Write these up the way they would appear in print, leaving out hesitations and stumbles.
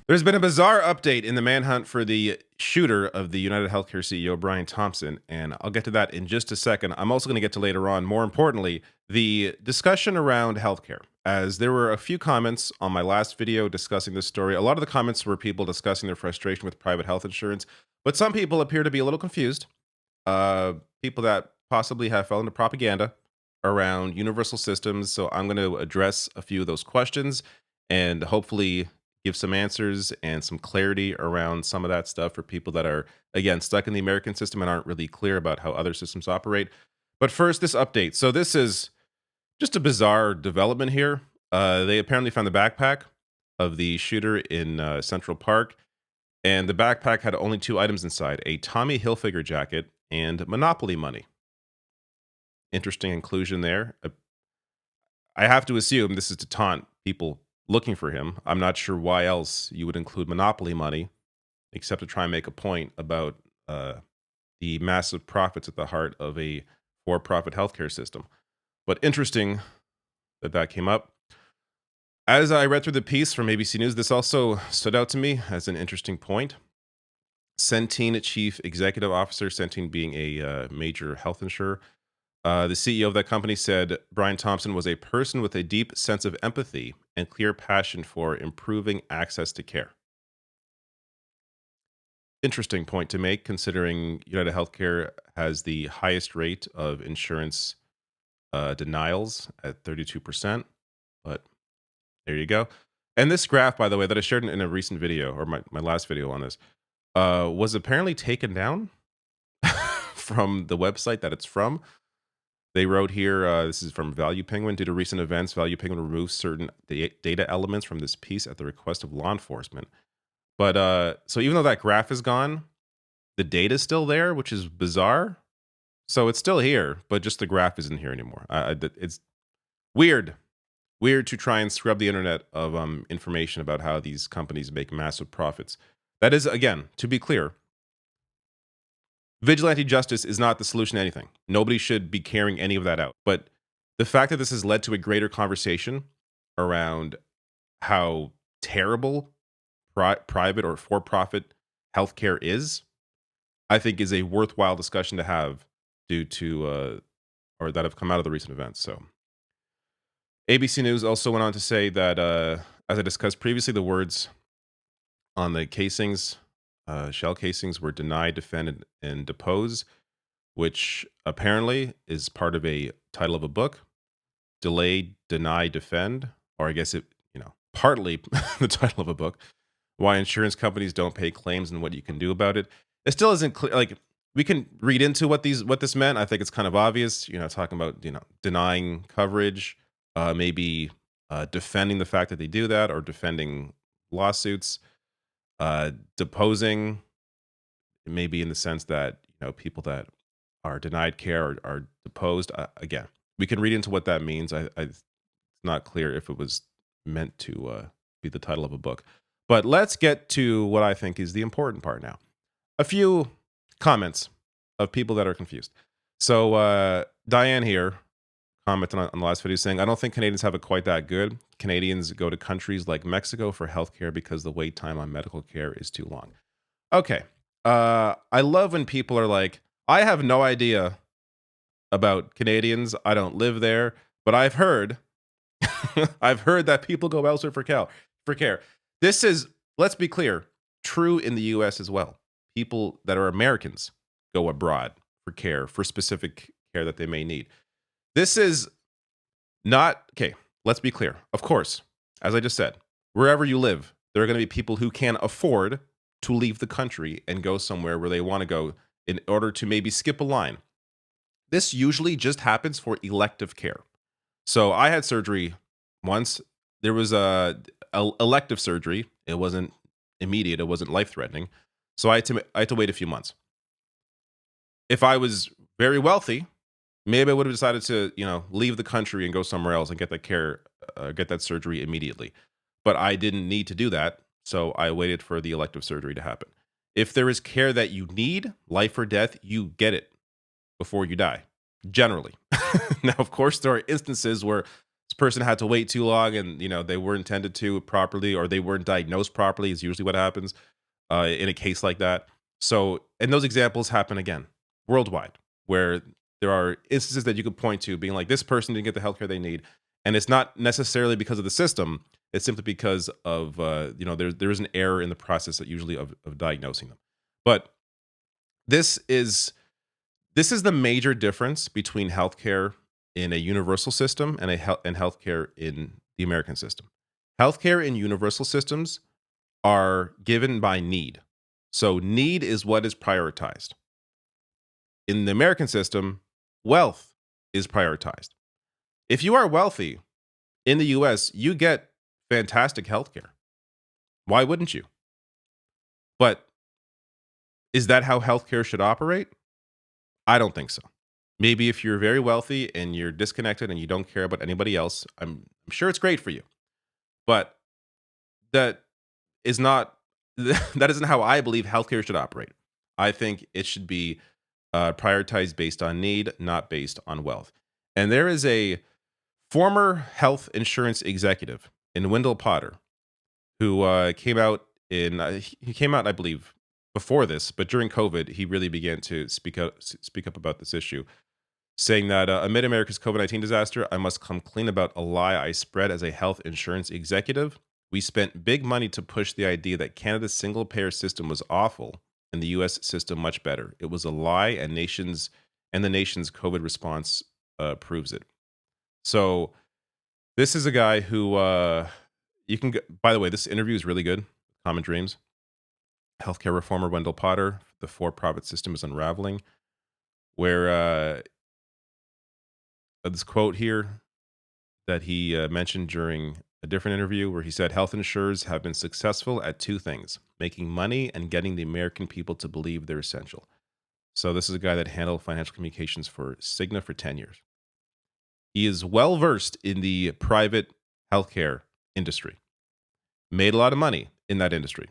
There's been a bizarre update in the manhunt for the shooter of the United Healthcare CEO, Brian Thompson, and I'll get to that in just a second. I'm also going to get to later on, more importantly, the discussion around healthcare. As there were a few comments on my last video discussing this story, a lot of the comments were people discussing their frustration with private health insurance, but some people appear to be a little confused. People that possibly have fell into propaganda around universal systems. So I'm going to address a few of those questions and hopefully give some answers and some clarity around some of that stuff for people that are, again, stuck in the American system and aren't really clear about how other systems operate. But first, this update. So this is just a bizarre development here. They apparently found the backpack of the shooter in Central Park, and the backpack had only two items inside: a Tommy Hilfiger jacket and Monopoly money. Interesting inclusion there. I have to assume this is to taunt people looking for him. I'm not sure why else you would include Monopoly money, except to try and make a point about the massive profits at the heart of a for-profit healthcare system. But interesting that that came up. As I read through the piece from ABC News, this also stood out to me as an interesting point. Centene Chief Executive Officer, Centene being a major health insurer, the CEO of that company said Brian Thompson was a person with a deep sense of empathy and clear passion for improving access to care. Interesting point to make, considering United Healthcare has the highest rate of insurance denials at 32%. But there you go. And this graph, by the way, that I shared in a recent video, or my last video on this, was apparently taken down from the website that it's from. They wrote here, this is from Value Penguin. Due to recent events, Value Penguin removed certain data elements from this piece at the request of law enforcement. But so even though that graph is gone, the data is still there, which is bizarre. So it's still here, but just the graph isn't here anymore. It's weird. Weird to try and scrub the internet of information about how these companies make massive profits. That is, again, to be clear, vigilante justice is not the solution to anything. Nobody should be carrying any of that out. But the fact that this has led to a greater conversation around how terrible private or for-profit healthcare is, I think is a worthwhile discussion to have due to, or that have come out of the recent events. So ABC News also went on to say that, as I discussed previously, the words on the casings, shell casings, were deny, defend, and depose, which apparently is part of a title of a book. Delay, deny, defend, or I guess it, partly the title of a book. Why insurance companies don't pay claims and what you can do about it. It still isn't clear. Like, we can read into what this meant. I think it's kind of obvious. Talking about denying coverage, maybe defending the fact that they do that, or defending lawsuits. Deposing, maybe in the sense that people that are denied care are deposed. Again, we can read into what that means. It's not clear if it was meant to be the title of a book. But let's get to what I think is the important part now. A few comments of people that are confused. So Diane here commented on the last video saying, I don't think Canadians have it quite that good. Canadians go to countries like Mexico for healthcare because the wait time on medical care is too long. Okay. I love when people are like, I have no idea about Canadians. I don't live there, but I've heard that people go elsewhere for care. This is, let's be clear, true in the US as well. People that are Americans go abroad for care, for specific care that they may need. This is not, okay, let's be clear. Of course, as I just said, wherever you live, there are going to be people who can afford to leave the country and go somewhere where they want to go in order to maybe skip a line. This usually just happens for elective care. So I had surgery once. There was a elective surgery. It wasn't immediate. It wasn't life-threatening. So I had to wait a few months. If I was very wealthy, maybe I would have decided to, leave the country and go somewhere else and get that care, get that surgery immediately. But I didn't need to do that, so I waited for the elective surgery to happen. If there is care that you need, life or death, you get it before you die, generally. Now, of course, there are instances where this person had to wait too long and they weren't tended to properly or they weren't diagnosed properly is usually what happens in a case like that. So, and those examples happen again worldwide, where there are instances that you could point to being like, this person didn't get the healthcare they need, and it's not necessarily because of the system. It's simply because of there is an error in the process that usually of diagnosing them. But this is this is the major difference between healthcare in a universal system and and healthcare in the American system. Healthcare in universal systems are given by need. So need is what is prioritized. In the American system, wealth is prioritized. If you are wealthy in the US, you get fantastic healthcare. Why wouldn't you? But is that how healthcare should operate? I don't think so. Maybe if you're very wealthy and you're disconnected and you don't care about anybody else, I'm sure it's great for you. But that is not that isn't how I believe healthcare should operate. I think it should be prioritized based on need, not based on wealth. And there is a former health insurance executive in Wendell Potter who came out he came out, I believe, before this, but during COVID, he really began to speak up about this issue, saying that amid America's COVID-19 disaster, I must come clean about a lie I spread as a health insurance executive. We spent big money to push the idea that Canada's single payer system was awful and the US system much better. It was a lie, and the nation's COVID response proves it. So this is a guy who you can. By the way, this interview is really good. Common Dreams. Healthcare reformer Wendell Potter. The for-profit system is unraveling. Where this quote here that he mentioned during a different interview, where he said, "Health insurers have been successful at two things: making money and getting the American people to believe they're essential." So this is a guy that handled financial communications for Cigna for 10 years. He is well versed in the private healthcare industry, made a lot of money in that industry,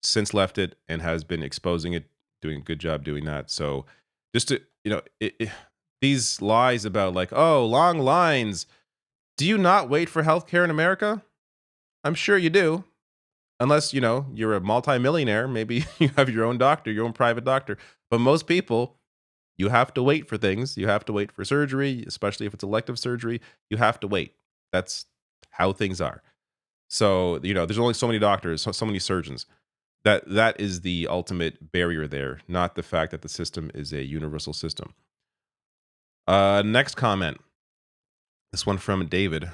since left it and has been exposing it, doing a good job doing that. So just to, these lies about like, oh, long lines. Do you not wait for healthcare in America? I'm sure you do. Unless, you're a multimillionaire, maybe you have your own doctor, your own private doctor. But most people, you have to wait for things. You have to wait for surgery, especially if it's elective surgery. You have to wait. That's how things are. So, there's only so many doctors, so many surgeons. That is the ultimate barrier there, not the fact that the system is a universal system. Next comment. This one from David,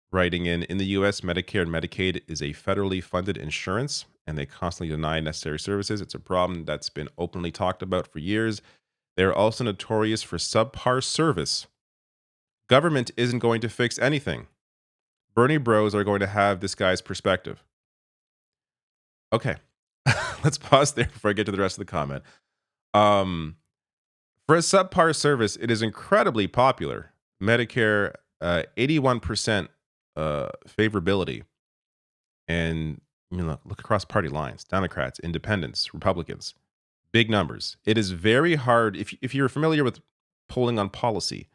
writing in the US, Medicare and Medicaid is a federally funded insurance, and they constantly deny necessary services. It's a problem that's been openly talked about for years. They're also notorious for subpar service. Government isn't going to fix anything. Bernie bros are going to have this guy's perspective. Okay, let's pause there before I get to the rest of the comment. For a subpar service, it is incredibly popular. Medicare, 81% favorability. And look across party lines: Democrats, Independents, Republicans, big numbers. It is very hard if you're familiar with polling on policy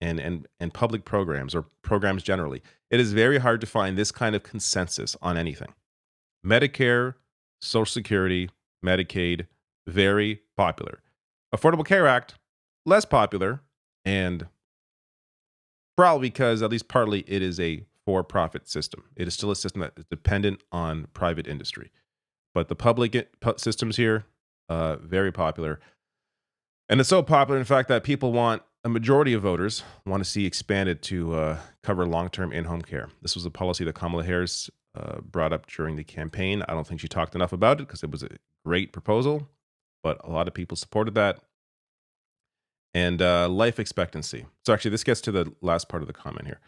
and public programs or programs generally. It is very hard to find this kind of consensus on anything. Medicare, Social Security, Medicaid, very popular. Affordable Care Act, less popular, and probably because, at least partly, it is a for-profit system. It is still a system that is dependent on private industry. But the public systems here, very popular. And it's so popular, in fact, that a majority of voters want to see expanded to cover long-term in-home care. This was a policy that Kamala Harris brought up during the campaign. I don't think she talked enough about it because it was a great proposal, but a lot of people supported that. And life expectancy. So actually, this gets to the last part of the comment here.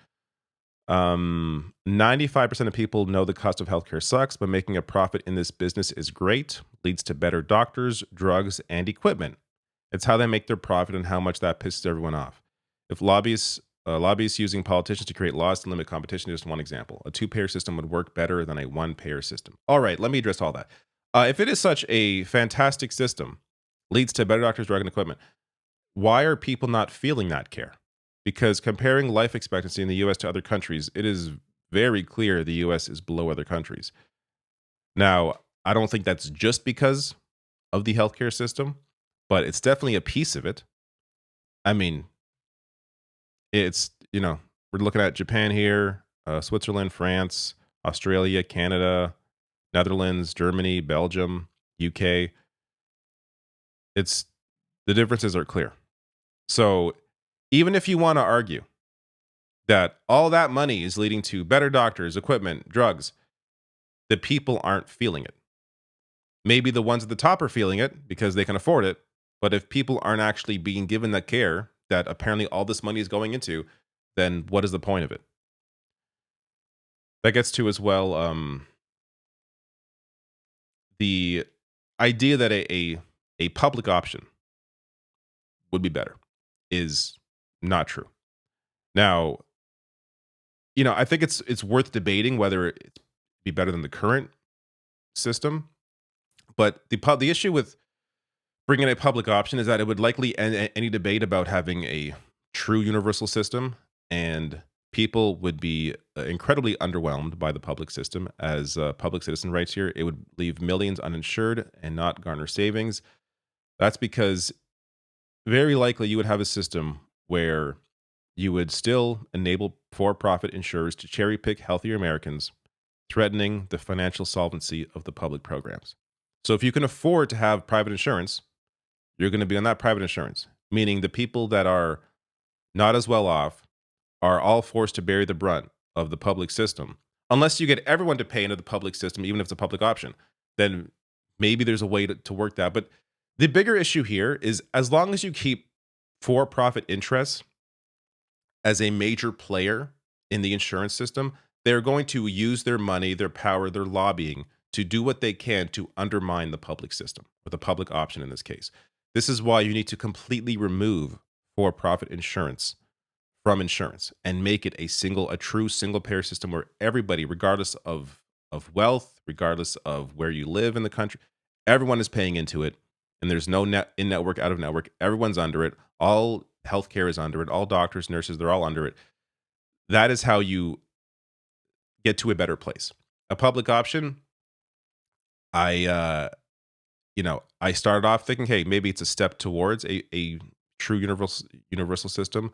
95% of people know the cost of healthcare sucks, but making a profit in this business is great, leads to better doctors, drugs, and equipment. It's how they make their profit and how much that pisses everyone off. If lobbyists using politicians to create laws to limit competition is just one example. A two-payer system would work better than a one-payer system. All right, let me address all that. If it is such a fantastic system, leads to better doctors, drug, and equipment, why are people not feeling that care? because comparing life expectancy in the US to other countries, it is very clear the US is below other countries. Now, I don't think that's just because of the healthcare system, but it's definitely a piece of it. I mean, it's, we're looking at Japan here, Switzerland, France, Australia, Canada, Netherlands, Germany, Belgium, UK. It's the differences are clear. So, even if you want to argue that all that money is leading to better doctors, equipment, drugs, the people aren't feeling it. Maybe the ones at the top are feeling it because they can afford it. But if people aren't actually being given the care that apparently all this money is going into, then what is the point of it? That gets to as well the idea that a public option would be better is not true. Now, I think it's worth debating whether it be better than the current system. But the issue with bringing a public option is that it would likely end any debate about having a true universal system, and people would be incredibly underwhelmed by the public system. As public citizen writes here, it would leave millions uninsured and not garner savings. That's because very likely you would have a system where you would still enable for profit insurers to cherry pick healthier Americans, threatening the financial solvency of the public programs. So if you can afford to have private insurance, you're going to be on that private insurance, meaning the people that are not as well off are all forced to bear the brunt of the public system. Unless you get everyone to pay into the public system, even if it's a public option, then maybe there's a way to work that. But the bigger issue here is as long as you keep for profit interests as a major player in the insurance system, they're going to use their money, their power, their lobbying to do what they can to undermine the public system, or the public option in this case. This is why you need to completely remove for profit insurance from insurance and make it a true single payer system where everybody, regardless of wealth, regardless of where you live in the country, everyone is paying into it. And there's no net in network, out of network. Everyone's under it. All healthcare is under it. All doctors, nurses, they're all under it. That is how you get to a better place. A public option, I I started off thinking, hey, maybe it's a step towards a true universal system,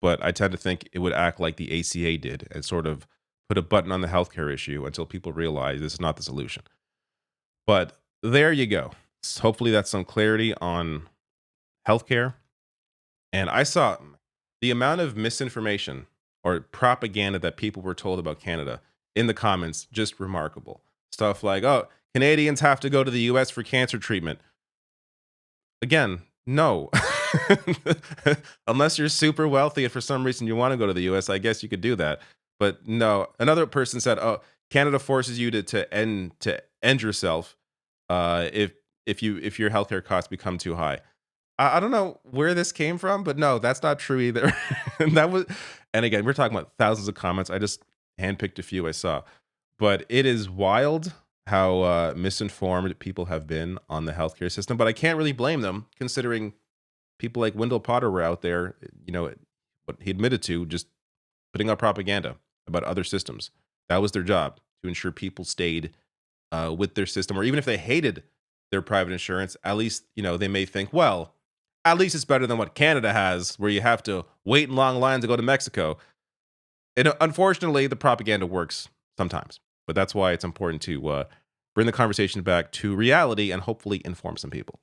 but I tend to think it would act like the ACA did and sort of put a button on the healthcare issue until people realize this is not the solution. But there you go. Hopefully that's some clarity on healthcare. And I saw the amount of misinformation or propaganda that people were told about Canada in the comments, just remarkable. Stuff like, oh, Canadians have to go to the US for cancer treatment. Again, no. Unless you're super wealthy and for some reason you want to go to the US, I guess you could do that. But no. Another person said, oh, Canada forces you to end yourself if your healthcare costs become too high. I don't know where this came from, but no, that's not true either. and that was, and again, we're talking about thousands of comments. I just handpicked a few I saw, but it is wild how misinformed people have been on the healthcare system. But I can't really blame them, considering people like Wendell Potter were out there. What he admitted to, just putting out propaganda about other systems. That was their job, to ensure people stayed with their system, or even if they hated their private insurance, at least they may think, well, at least it's better than what Canada has, where you have to wait in long lines to go to Mexico. And unfortunately, the propaganda works sometimes, but that's why it's important to bring the conversation back to reality and hopefully inform some people.